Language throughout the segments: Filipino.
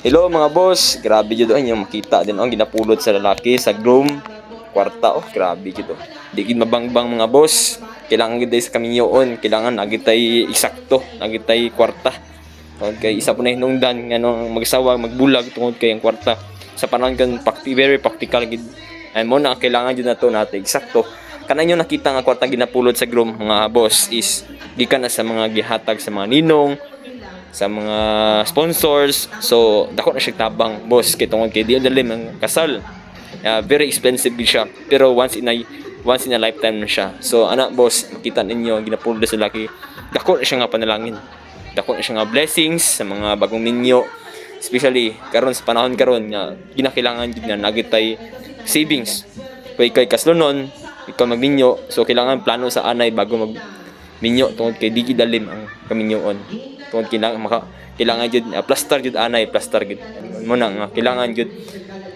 Hello mga boss, grabe jud ang inyong makita din ang ginapulot sa lalaki sa groom kwarta oh, grabe jud oh. Di gid mabangbang mga boss. Kailangan gid sa kaminyoon, kailangan nagitay eksakto, nagitay kwarta. Tungod kay isa po na hinungdan nga nung magsawa, magbulag tungod kay ang kwarta. Sa panahon kan very practical gid. Ay mo na kailangan jud nato natin eksakto. Kana inyo nakita nga kwarta ginapulot sa groom mga boss is gikan na sa mga gihatag sa mga ninong, sa mga sponsors. So dako na siya tabang boss kay tungod kay di dalim ang kasal. Very expensive gid siya pero once in a lifetime na siya. So ana boss, makita ninyo ginapulot sa laki, dako na siya nga panalangin, dako na siya nga blessings sa mga bagong ninyo, especially karon sa panahon karon nga ginakailangan gid nga nagitay savings kay kaslunon ikaw magminyo. So kailangan plano sa anay bago magminyo tungod kay di dalim ang kaminyoon. Tungod kailangan jud plaster jud anay, plaster jud mo na nga kailangan jud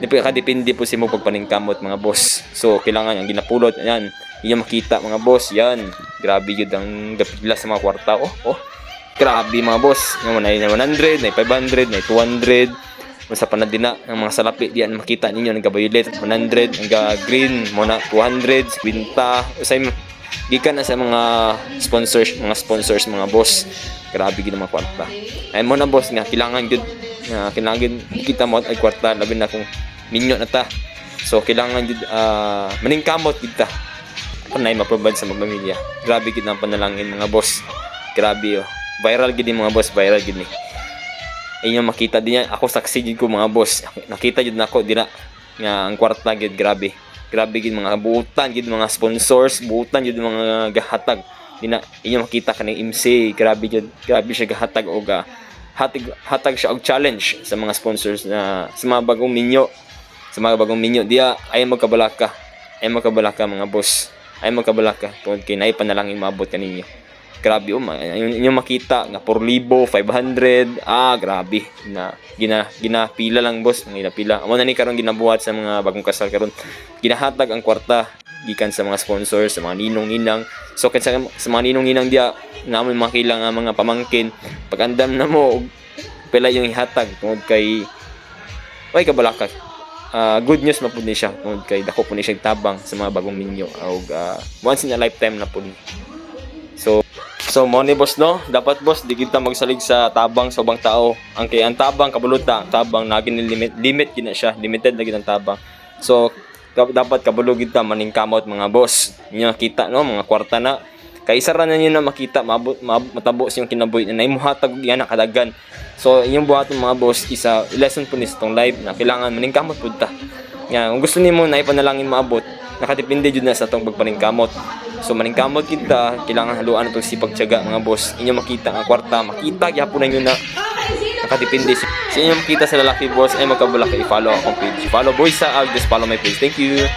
depende po si mo pagpaningkamot mga boss. So kailangan ang ginapulot ayan inyo makita mga boss, yan grabe jud ang gapila sa mga kwarta oh grabe mga boss. Nga na 100, na 500, na 200 sa panadina ng mga salapi diyan makita ninyo nagka-violet 100, nagka-green mo na 200, kwinta usay gikan na sa mga sponsors mga boss. Grabe gid ang mga kwarta. Ay mo na boss nga kailangan gud kita mo ay kwarta labi na kung minyo na ta. So kailangan gud maningkamot gid ta panay ma-provide sa mga pamilya. Grabe gid ang panalangin mga boss. Grabe oh. Viral gid mga boss, viral gid ni. Inyo makita din yan, ako saksi gid ko mga boss. Nakita jud nako dira nga ang kwarta gid grabe. Grabe gid mga buutan gid mga sponsors, buutan gid mga gahatag. Dina inyo makita kanang MC, grabe siya gahatag og hatag siya og challenge sa mga sponsors na sa mga bagong minyo. Sa mga bagong minyo diya ay magkabalaka. Ay magkabalaka mga boss. Ay magkabalaka tungod kay naay panalangin maabot kaninyo. Grabe inyo makita nga 4,000, 500. Grabe na ginapila lang boss, ginapila. Amo na ni karon ginabuhat sa mga bagong kasal karon. Ginahatag ang kwarta gikan sa mga sponsors, sa mga ninong-ninang. So sa mga ninong-ninang dia namon makila nga mga pamangkin, pag-andam na mo pila yung ihatag tungod kay way kabalaka. Good news mapud ni siya tungod kay dako po ni siya tabang sa mga bagong minyo og once in a lifetime na pud. So mo ni boss no, dapat boss di kita magsalig sa tabang sa ubang tao. Ang tabang kabuluta, tabang nagin limit gina siya, limited lagi ang tabang. So dapat kabulog kita maningkamot mga boss. Inyo nakita no, mga kwarta na kay isa ra na niyo na makita matabo yung kinabuhi na imuhatag yan nakadagan. So inyong buhaton mga boss isa lesson po ni sa tong live na kailangan maningkamot pud ta. Nga kung gusto nimo na ipanalangin maabot, nakadepende jud na sa tong pagpaningkamot. So maningkamot kita, kailangan haluan itong sipag tiyaga mga boss. Inyo makita ang kwarta, makita gyapon na nyo na nakadepende sa inyo makita sa lalaki boss ay magkabula kay follow akong page. Follow boys sa just follow my page. Thank you.